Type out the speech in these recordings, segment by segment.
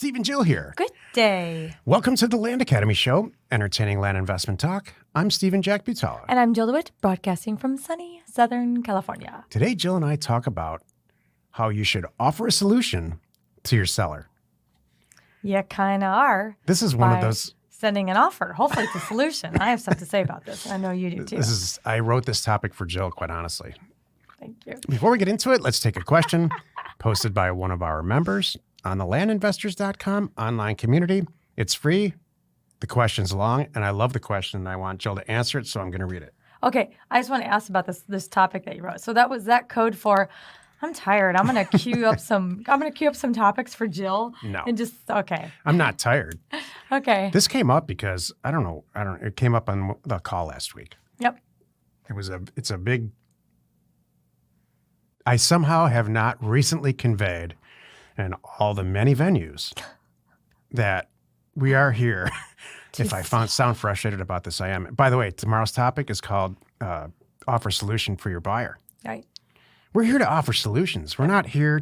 Steve and Jill here. Good day. Welcome to the Land Academy Show, entertaining land investment talk. I'm Steve and Jack Butala. And I'm Jill DeWitt, broadcasting from sunny Southern California. Today, Jill and I talk about how you should offer a solution to your seller. You kind of are. This is one of those... Sending an offer. Hopefully it's a solution. I have stuff to say about this. I know you do too. I wrote this topic for Jill, quite honestly. Thank you. Before we get into it, let's take a question posted by one of our members on the landinvestors.com online community. It's free. The question's long, and I love the question, and I want Jill to answer it, so I'm going to read it. Okay. I just want to ask about this topic that you wrote. So that was that code for... I'm tired. I'm going to queue up some topics for Jill. No. And just okay. I'm not tired. Okay. This came up because it came up on the call last week. Yep. It's a big I somehow have not recently conveyed in all the many venues that we are here. If I sound frustrated about this, I am. By the way, tomorrow's topic is called offer solution for your buyer. Right. We're here to offer solutions. We're not here.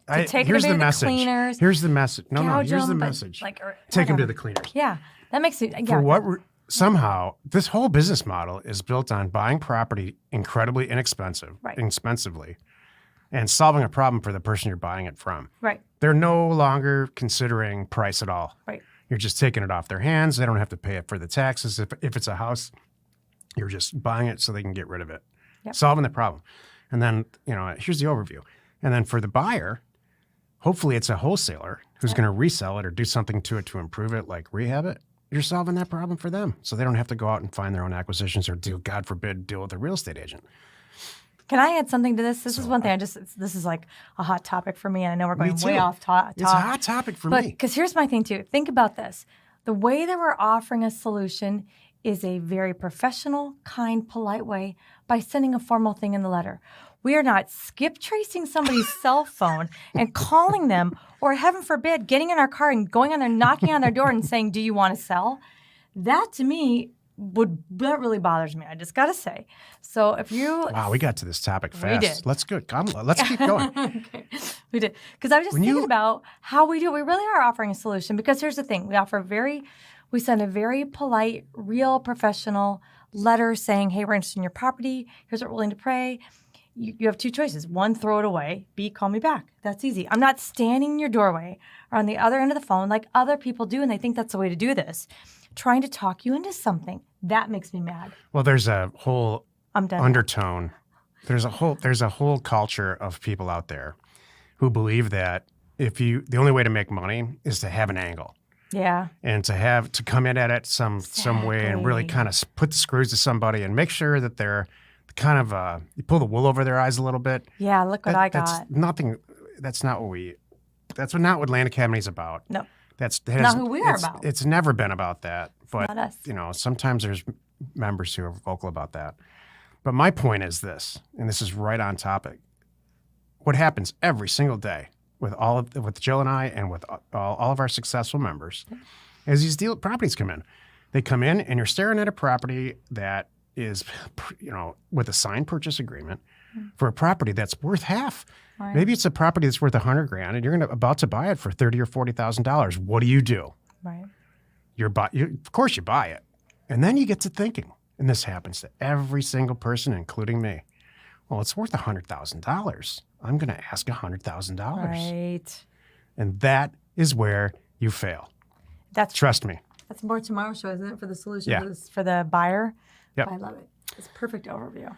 Here's the message. Cleaners, here's the message. No, here's the them, message. Take them to the cleaners. Yeah, that makes it. Yeah. For what? Somehow, this whole business model is built on buying property incredibly inexpensively, and solving a problem for the person you're buying it from. Right. They're no longer considering price at all. Right. You're just taking it off their hands. They don't have to pay it for the taxes. If it's a house, you're just buying it so they can get rid of it. Yep. Solving the problem. And then, here's the overview. And then for the buyer, hopefully it's a wholesaler who's going to resell it or do something to it to improve it, like rehab it. You're solving that problem for them. So they don't have to go out and find their own acquisitions or God forbid, deal with a real estate agent. Can I add something to this? This is one thing this is like a hot topic for me. And I know we're going way off topic. It's a hot topic for me. Because here's my thing too. Think about this. The way that we're offering a solution is a very professional, kind, polite way by sending a formal thing in the letter. We are not skip tracing somebody's cell phone and calling them, or heaven forbid, getting in our car and going on there, knocking on their door and saying, "Do you want to sell?" That to me that really bothers me. I just got to say. So if you we got to this topic fast. We did. Let's keep going. Okay. We did, because I was just thinking about how we do it. We really are offering a solution, because here's the thing: we send a very polite, real, professional letter saying, "Hey, we're interested in your property. Here's what we're willing to pay." You have two choices. One, throw it away. B, call me back. That's easy. I'm not standing in your doorway or on the other end of the phone like other people do, and they think that's the way to do this, trying to talk you into something. That makes me mad. Well, there's a whole undertone. Now. There's a whole culture of people out there who believe that the only way to make money is to have an angle. Yeah. And to come in at it some way and really kind of put the screws to somebody and make sure that they're kind of you pull the wool over their eyes a little bit. Yeah, look what I got. That's not what Land Academy is about. No. That's not who we are about. It's never been about that. But not us. sometimes there's members who are vocal about that. But my point is this, and this is right on topic. What happens every single day with Jill and I and with all of our successful members is these properties come in. They come in and you're staring at a property that is, with a signed purchase agreement for a property that's worth half. Right. Maybe it's a property that's worth $100,000 and you're about to buy it for $30,000 or $40,000. What do? Right. Of course you buy it. And then you get to thinking, and this happens to every single person, including me. Well, it's worth $100,000. I'm going to ask $100,000. Right. And that is where you fail. Trust me. That's more tomorrow's show, isn't it, for the solution for the buyer? Yep. I love it. It's a perfect overview.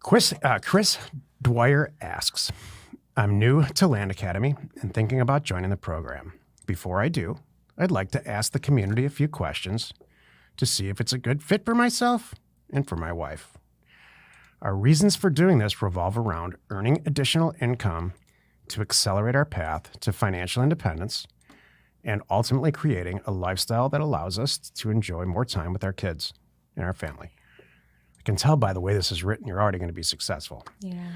Chris Dwyer asks, I'm new to Land Academy and thinking about joining the program. Before I do, I'd like to ask the community a few questions to see if it's a good fit for myself and for my wife. Our reasons for doing this revolve around earning additional income to accelerate our path to financial independence and ultimately creating a lifestyle that allows us to enjoy more time with our kids and our family. I can tell by the way this is written, you're already going to be successful. Yeah.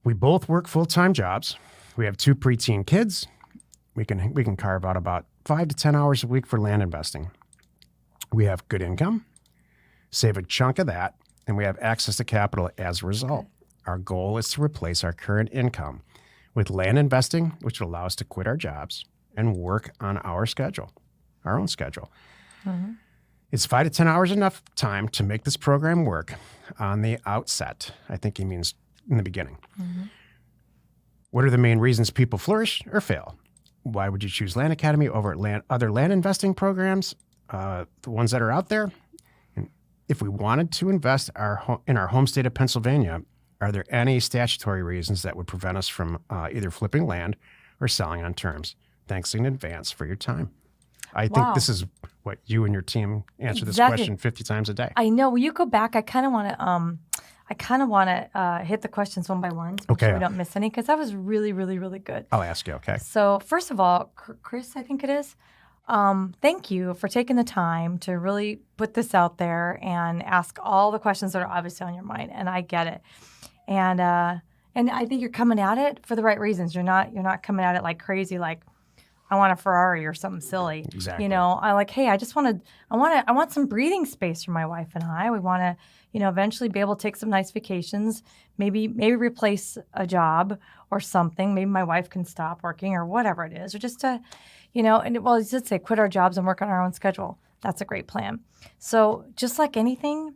We both work full-time jobs. We have 2 preteen kids. We can carve out about 5 to 10 hours a week for land investing. We have good income, save a chunk of that, and we have access to capital as a result. Our goal is to replace our current income with land investing, which will allow us to quit our jobs and work on our schedule, our own schedule. Is 5 to 10 hours enough time to make this program work on the outset? I think he means in the beginning. What are the main reasons people flourish or fail? Why would you choose Land Academy over other land investing programs, the ones that are out there? And if we wanted to invest in our home state of Pennsylvania, are there any statutory reasons that would prevent us from either flipping land or selling on terms? Thanks in advance for your time. I think this is what you and your team answer this question 50 times a day. I know. Will you go back? I kind of want to hit the questions one by one so we don't miss any, because that was really, really, really good. I'll ask you, okay? So first of all, Chris, I think it is, thank you for taking the time to really put this out there and ask all the questions that are obviously on your mind, and I get it. And I think you're coming at it for the right reasons. You're not coming at it like crazy, like I want a Ferrari or something silly. Exactly. You know, I want some breathing space for my wife and I. We want to, eventually be able to take some nice vacations, maybe replace a job or something. Maybe my wife can stop working or whatever it is, or just to, you should say quit our jobs and work on our own schedule. That's a great plan. So just like anything,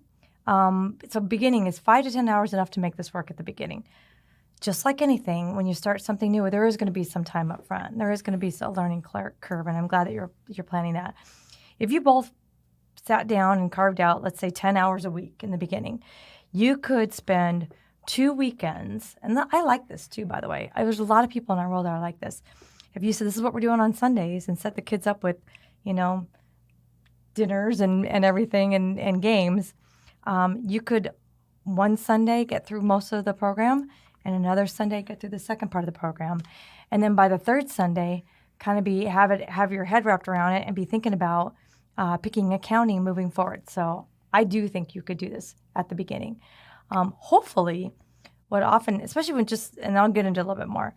beginning is 5 to 10 hours enough to make this work at the beginning. Just like anything, when you start something new, there is going to be some time up front. There is going to be a learning curve, and I'm glad that you're planning that. If you both sat down and carved out, let's say, 10 hours a week in the beginning, you could spend 2 weekends, and I like this too, by the way. There's a lot of people in our world that are like this. If you said, this is what we're doing on Sundays, and set the kids up with, dinners and everything and games, you could one Sunday get through most of the program, and another Sunday get through the second part of the program. And then by the third Sunday, kind of have your head wrapped around it and be thinking about picking accounting moving forward. So I do think you could do this at the beginning. Hopefully, what often, especially when and I'll get into a little bit more,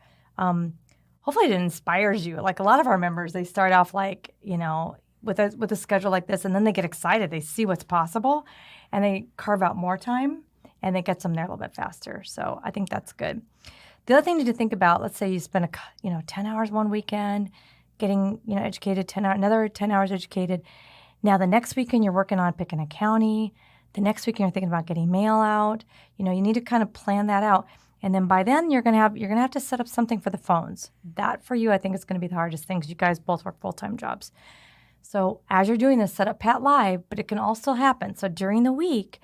hopefully it inspires you. Like a lot of our members, they start off like, with a schedule like this, and then they get excited. They see what's possible, and they carve out more time, and it gets them there a little bit faster. So I think that's good. The other thing to think about, let's say you spend 10 hours one weekend getting educated, 10 hours, another 10 hours educated. Now the next weekend you're working on picking a county. The next weekend you're thinking about getting mail out. You need to kind of plan that out. And then by then you're gonna have to set up something for the phones. That for you I think is going to be the hardest thing, because you guys both work full-time jobs. So as you're doing this, set up Pat Live, but it can also happen. So during the week,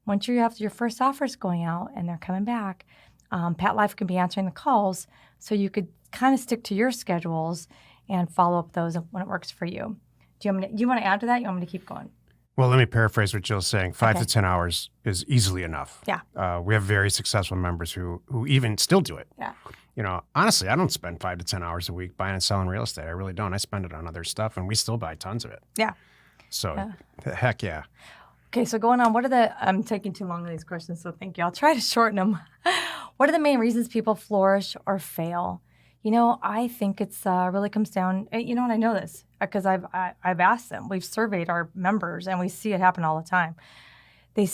once you have your first offers going out and they're coming back, Pat Live can be answering the calls, so you could kind of stick to your schedules and follow up those when it works for you. Do you want to add to that? You want me to keep going? Well, let me paraphrase what Jill's saying. 5 to 10 hours is easily enough. Yeah. We have very successful members who even still do it. Yeah. Honestly, I don't spend 5 to 10 hours a week buying and selling real estate. I really don't. I spend it on other stuff, and we still buy tons of it. Yeah. So, heck yeah. Okay, so going on, I'm taking too long on these questions, so thank you. I'll try to shorten them. What are the main reasons people flourish or fail? I think it's really comes down, and I know this because I've asked them. We've surveyed our members, and we see it happen all the time. You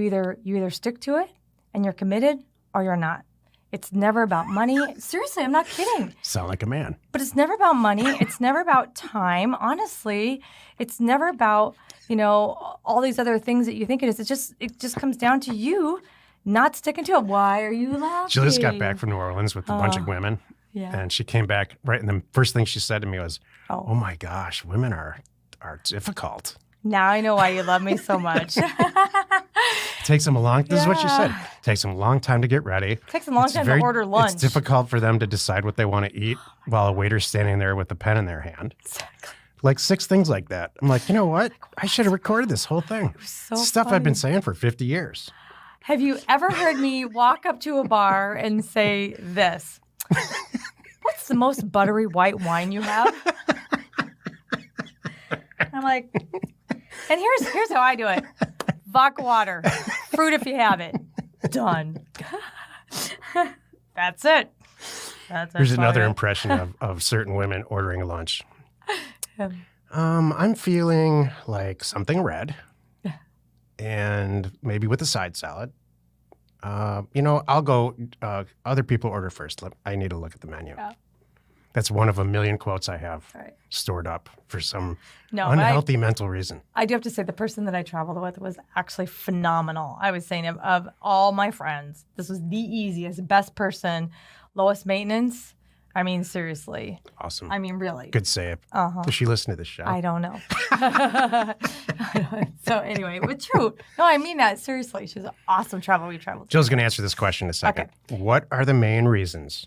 either stick to it and you're committed, or you're not. It's never about money. Seriously, I'm not kidding. Sound like a man. But it's never about money. It's never about time. Honestly, it's never about, all these other things that you think it is. It just comes down to you not sticking to it. Why are you laughing? She just got back from New Orleans with a bunch of women. Yeah. And she came back right, and the first thing she said to me was, oh my gosh, women are difficult. Now I know why you love me so much. Takes them this is what she said. Takes them a long time to get ready. Takes them a long time to order lunch. It's difficult for them to decide what they want to eat while a waiter's standing there with a pen in their hand. Exactly. Like 6 things like that. I'm like, you know what? I should have recorded this whole thing. It was so Stuff funny. I've been saying for 50 years. Have you ever heard me walk up to a bar and say this? What's the most buttery white wine you have? I'm like, and here's how I do it. Vodka water. Fruit if you have it. Done. That's it. Here's another impression of certain women ordering lunch. I'm feeling like something red, and maybe with a side salad. I'll go. Other people order first. I need to look at the menu. Yeah. That's one of a million quotes I have Right. stored up for some No, unhealthy mental reason. I do have to say the person that I traveled with was actually phenomenal. I was saying of all my friends, this was the easiest, best person, lowest maintenance. I mean, seriously. Awesome. I mean, really. Good save. Uh-huh. Does she listen to this show? I don't know. So anyway, but true. No, I mean that seriously. She's an awesome travel. We traveled. Jill's going to answer this question in a second. Okay. What are the main reasons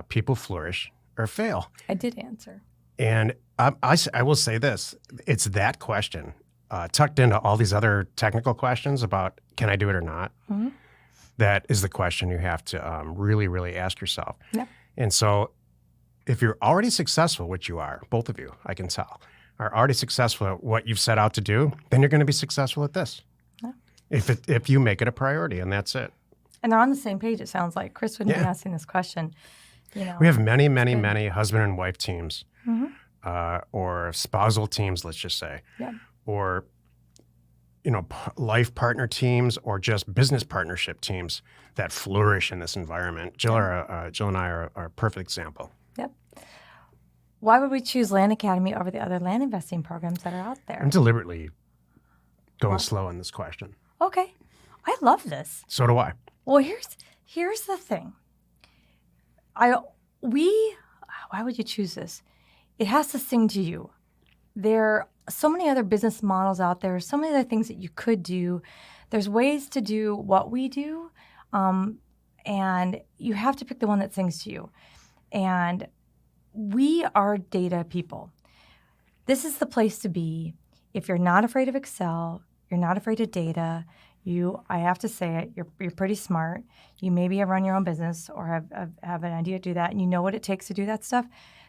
people flourish or fail? I did answer. And I will say this. It's that question tucked into all these other technical questions about can I do it or not? Mm-hmm. That is the question you have to really, really ask yourself. Yep. And so if you're already successful, which you are, both of you, I can tell, are already successful at what you've set out to do, then you're going to be successful at this. Yeah. If you make it a priority, and that's it. And they're on the same page, it sounds like. Chris wouldn't be Yeah. asking this question. You know. We have many, many, many husband and wife teams, Mm-hmm. or spousal teams, let's just say, Yeah. or life partner teams, or just business partnership teams that flourish in this environment. Jill and I are a perfect example. Yep. Why would we choose Land Academy over the other land investing programs that are out there? I'm deliberately going slow on this question. Okay. I love this. So do I. Well, here's the thing. Why would you choose this? It has to sing to you. There are so many other business models out there, so many other things that you could do. There's ways to do what we do, and you have to pick the one that sings to you. And we are data people. This is the place to be if you're not afraid of Excel, you're not afraid of data. I have to say it, you're pretty smart. You maybe have run your own business or have an idea to do that, and you know what it takes to do that stuff,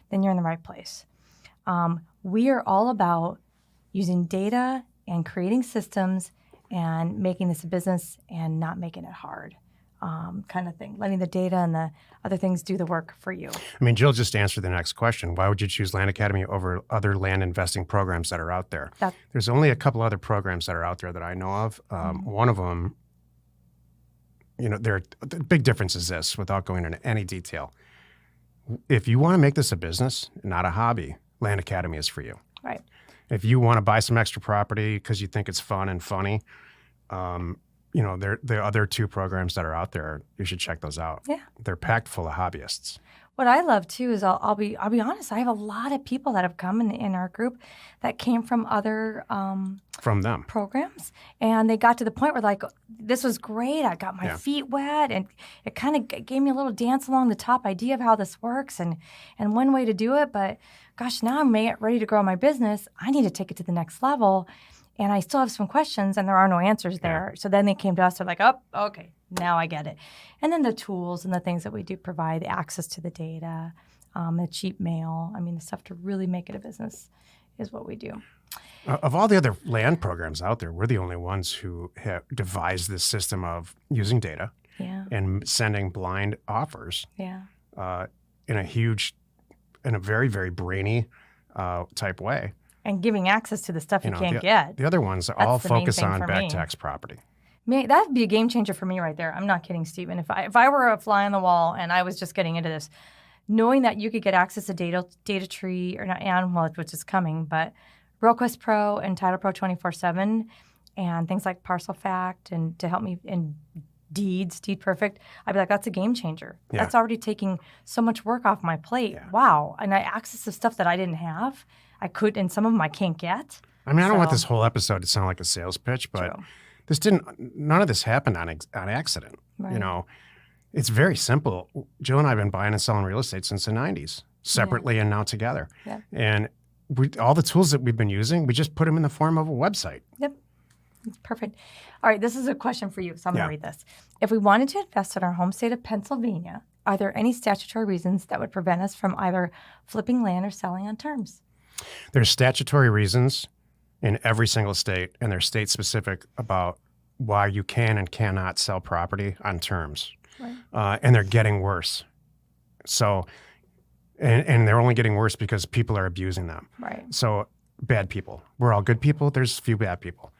then you're in the right place. We are all about using data and creating systems and making this a business and not making it hard, kind of thing. Letting the data and the other things do the work for you. I mean, Jill just answered the next question. Why would you choose Land Academy over other land investing programs that are out there? There's only a couple other programs that are out there that I know of. One of them, the big difference is this, without going into any detail. If you want to make this a business, not a hobby, Land Academy is for you. Right. If you want to buy some extra property because you think it's fun and funny, the other two programs that are out there, you should check those out. Yeah. They're packed full of hobbyists. What I love too is I'll be honest. I have a lot of people that have come in our group that came from other From them. programs, and they got to the point where like, this was great. I got my feet wet, and it kind of gave me a little dance along the top idea of how this works and one way to do it. But gosh, now I'm ready to grow my business. I need to take it to the next level, and I still have some questions, and there are no answers there. Yeah. So then they came to us. They're like, oh, okay. Now I get it. And then the tools and the things that we do provide, the access to the data, the cheap mail, the stuff to really make it a business is what we do. Of all the other land programs out there, we're the only ones who have devised this system of using data and sending blind offers in a very, very brainy type way. And giving access to the stuff you can't get. The other ones all focus on back tax property. That would be a game changer for me right there. I'm not kidding, Stephen. If I were a fly on the wall and I was just getting into this, knowing that you could get access to data tree which is coming, but RealQuest Pro and Title Pro 24/7 and things like Parcel Fact and to help me in Deed Perfect, I'd be like, that's a game changer. Yeah. That's already taking so much work off my plate. Yeah. Wow. And I access to stuff that I didn't have. I could, and some of them I can't get. I don't want this whole episode to sound like a sales pitch, but none of this happened on accident. Right. It's very simple. Jill and I have been buying and selling real estate since the 90s, separately and now together. Yeah. And all the tools that we've been using, we just put them in the form of a website. Yep. It's perfect. All right, this is a question for you, so I'm going to read this. If we wanted to invest in our home state of Pennsylvania, are there any statutory reasons that would prevent us from either flipping land or selling on terms? There's statutory reasons in every single state, and they're state-specific about why you can and cannot sell property on terms. Right. And they're getting worse. So, and they're only getting worse because people are abusing them. Right. So, bad people. We're all good people. There's a few bad people.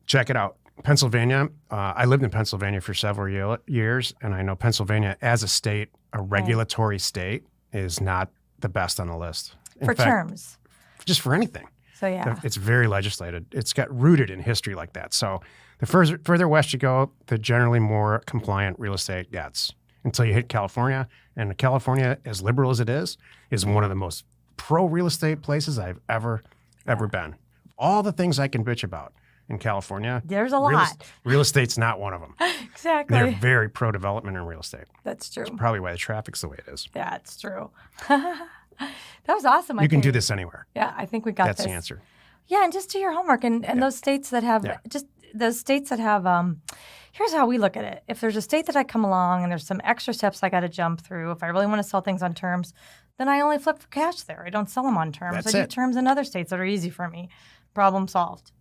Check it out. Pennsylvania, I lived in Pennsylvania for several years, and I know Pennsylvania as a state, a regulatory state, is not the best on the list. In For fact, terms. just for anything. So yeah. It's very legislated. It's got rooted in history like that. So the further west you go, the generally more compliant real estate gets until you hit California. And California, as liberal as it is one of the most pro-real estate places I've ever been. All the things I can bitch about in California. There's a lot. Real estate's not one of them. Exactly. They're very pro-development in real estate. That's true. That's probably why the traffic's the way it is. That's true. That was awesome. You can do this anywhere. Yeah, I think we got That's this. the answer. Yeah, and just do your homework. And those states that have just those states that have here's how we look at it. If there's a state that I come along and there's some extra steps I got to jump through, if I really want to sell things on terms, then I only flip for cash there. I don't sell them on terms. That's I do it. terms in other states that are easy for me. Problem solved.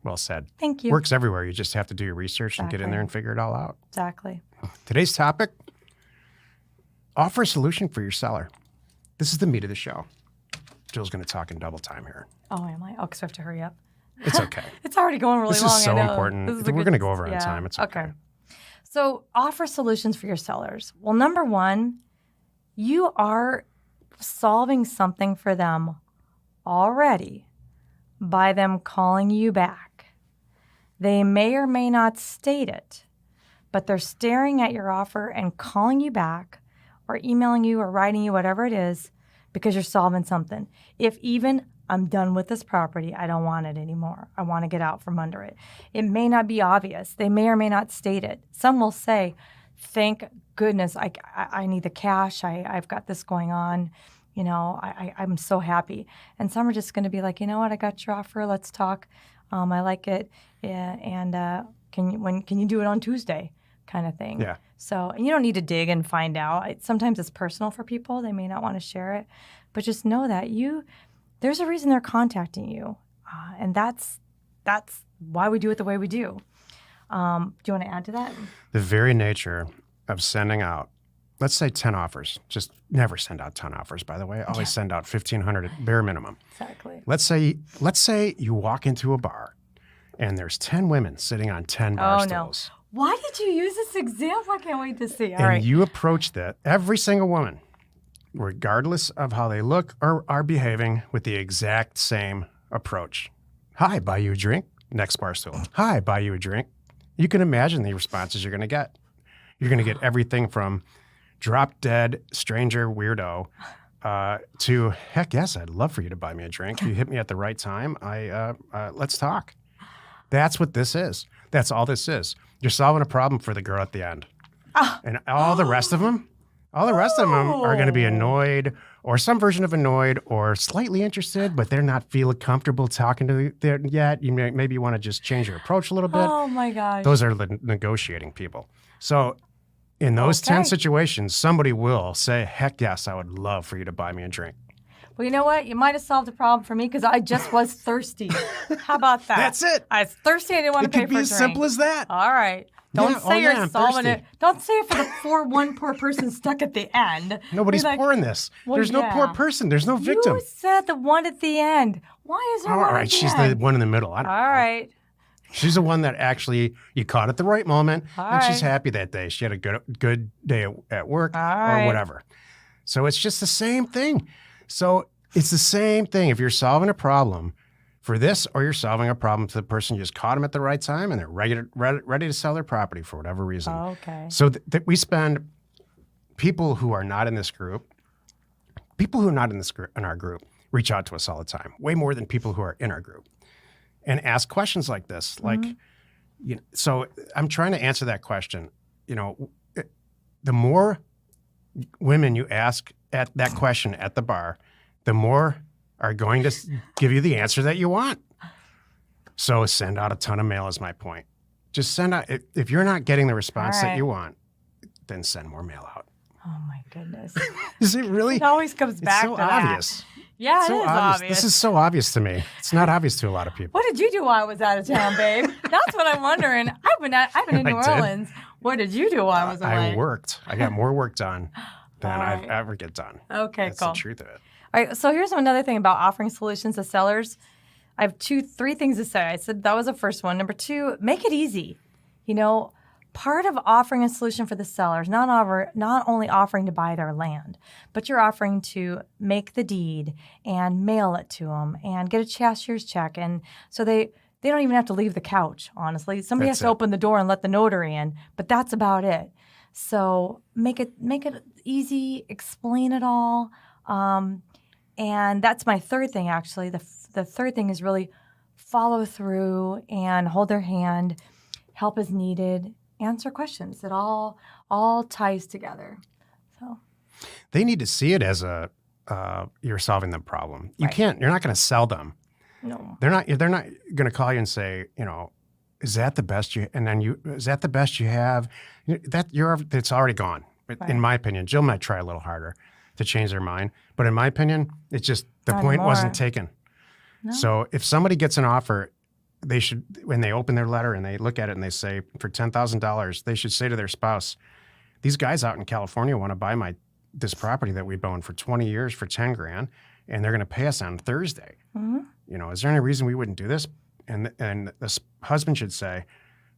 Well said. Thank you. Works everywhere. You just have to do your research and get in there and figure it all out. Exactly. Today's topic, offer a solution for your seller. This is the meat of the show. Jill's going to talk in double time here. Oh, am I? Oh, because I have to hurry up. It's okay. It's already going really This long. is so I know. important. This is We're going to go over on time. It's okay. So offer solutions for your sellers. Well, number one, you are solving something for them already by them calling you back. They may or may not state it, but they're staring at your offer and calling you back or emailing you or writing you, whatever it is, because you're solving something. If even, I'm done with this property, I don't want it anymore. I want to get out from under it. It may not be obvious. They may or may not state it. Some will say, thank goodness, I need the cash. I've got this going on. You know, I'm so happy. And some are just going to be like, you know what, I got your offer. Let's talk. I like it. Yeah, and can you do it on Tuesday, kind of thing. Yeah. So, and you don't need to dig and find out. Sometimes it's personal for people. They may not want to share it, but just know that there's a reason they're contacting you, and that's why we do it the way we do. Do you want to add to that? The very nature of sending out, let's say 10 offers. Just never send out 10 offers, by the way. Always send out 1,500 at bare minimum. Exactly. Let's say you walk into a bar and there's 10 women sitting on 10 bar stools. No. Why did you use this example? I can't wait to see. All and right. you approach that, every single woman, regardless of how they look or are behaving, with the exact same approach. Hi, buy you a drink? Next bar stool. Hi, buy you a drink? You can imagine the responses you're going to get. You're going to get everything from drop dead, stranger, weirdo, to heck yes, I'd love for you to buy me a drink. You hit me at the right time. Let's talk. That's what this is. That's all this is. You're solving a problem for the girl at the end. And all the rest of them are going to be annoyed or some version of annoyed or slightly interested, but they're not feeling comfortable talking to you yet. Maybe you want to just change your approach a little bit. Oh my gosh. Those are the negotiating people. So in those 10 situations, somebody will say, heck yes, I would love for you to buy me a drink. Well, you know what? You might have solved a problem for me because I just was thirsty. How about that? That's it. I was thirsty. I didn't want to pay for a drink. It could be as simple as that. All right. Don't say you're I'm solving thirsty. it. Don't say it for one poor person stuck at the end. Nobody's pouring this. Well, There's no poor person. There's no victim. You said the one at the end. Why is there one All right, at the she's end? the one in the middle. I don't know. All right. She's the one that actually you caught at the right moment, and she's right. happy that day. She had a good day at work right. or whatever. So it's just the same thing. So it's the same thing. If you're solving a problem for this, or you're solving a problem to the person you just caught them at the right time, and they're ready to sell their property for whatever reason. Okay. So we spend people who are not in this group. People who are not in our group reach out to us all the time, way more than people who are in our group, and ask questions like this. Like, so I'm trying to answer that question. You know, the more women you ask at that question at the bar, the more are going to give you the answer that you want. So send out a ton of mail is my point. Just send out, if you're not getting the response that you want, then send more mail out. Oh my goodness. Is it really? It always comes back It's so to that. obvious. Yeah, So it is obvious. This is so obvious to me. It's not obvious to a lot of people. What did you do while I was out of town, babe? That's what I'm wondering. I've been in New I did. Orleans. What did you do while I was away? I worked. I got more work done than All I've right. ever get done. Okay, That's cool. the truth of it. All right, so here's another thing about offering solutions to sellers. I have three things to say. I said that was the first one. Number two, make it easy. You know, part of offering a solution for the seller is not only offering to buy their land, but you're offering to make the deed and mail it to them and get a cashier's check. And so they don't even have to leave the couch, honestly. Somebody has to open the door and let the notary in, but that's about it. So make it easy, explain it all. And that's my third thing, actually. The third thing is really follow through and hold their hand, help as needed, answer questions. It all ties together. So they need to see it as you're solving the problem. You're not going to sell them. No. They're not going to call you and say, is that the best you? And then is that the best you have? It's already gone. In my opinion, Jill might try a little harder to change their mind, but in my opinion, it's just the point wasn't taken. No. So if somebody gets an offer, they should, when they open their letter and they look at it and they say for $10,000, they should say to their spouse, "These guys out in California want to buy this property that we've owned for 20 years for $10,000, and they're going to pay us on Thursday. Mm-hmm. Is there any reason we wouldn't do this?" And the husband should say,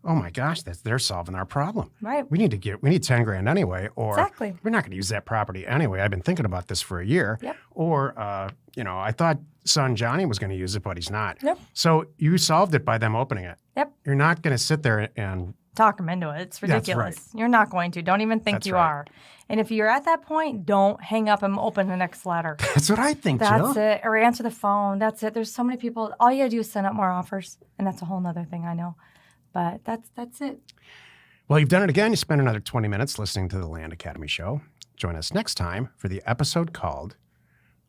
"Oh my gosh, they're solving our problem. Right. We need $10,000 anyway, or exactly. We're not going to use that property anyway. I've been thinking about this for a year. Yep. Or, I thought son Johnny was going to use it, but he's not. Yep. So you solved it by them opening it. Yep. You're not going to sit there and talk them into it. It's ridiculous. That's right. You're not going to. Don't even think you are. And if you're at that point, don't hang up and open the next letter. That's what I think, Jill. That's it. Or answer the phone. That's it. There's so many people. All you got to do is send out more offers. And that's a whole nother thing, I know. But that's it. Well, you've done it again. You spent another 20 minutes listening to the Land Academy show. Join us next time for the episode called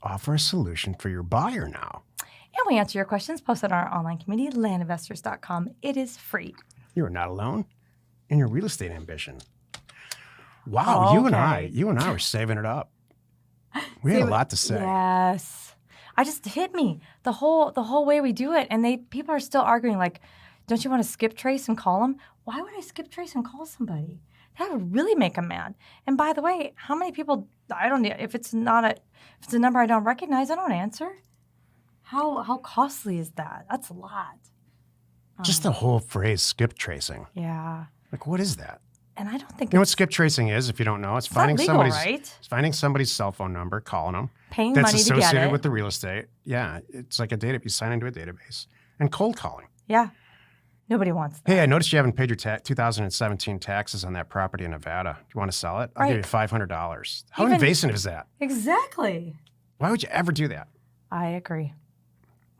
Offer a Solution for Your Buyer Now. And we answer your questions posted on our online community, landinvestors.com. It is free. You are not alone in your real estate ambition. Wow, okay. you and I were saving it up. We had a lot to say. Yes. I just hit me the whole way we do it. And people are still arguing like, don't you want to skip trace and call them? Why would I skip trace and call somebody? That would really make them mad. And by the way, how many people, if it's a number I don't recognize, I don't answer. How costly is that? That's a lot. Just the whole phrase skip tracing. Yeah. Like, what is that? And I don't think you know what skip tracing is, if you don't know? It's finding somebody's cell phone number, calling them. Paying money to get it. That's associated with the real estate. Yeah. It's like you sign into a database. And cold calling. Yeah. Nobody wants that. Hey, I noticed you haven't paid your 2017 taxes on that property in Nevada. Do you want to sell it? I'll give you $500. How invasive is that? Exactly. Why would you ever do that? I agree.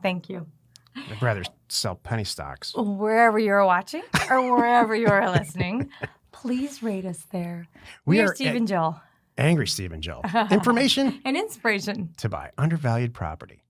Thank you. I'd rather sell penny stocks. Wherever you're watching or wherever you're listening, please rate us there. We are Steve and Jill. Angry Steve and Jill. Information and inspiration to buy undervalued property.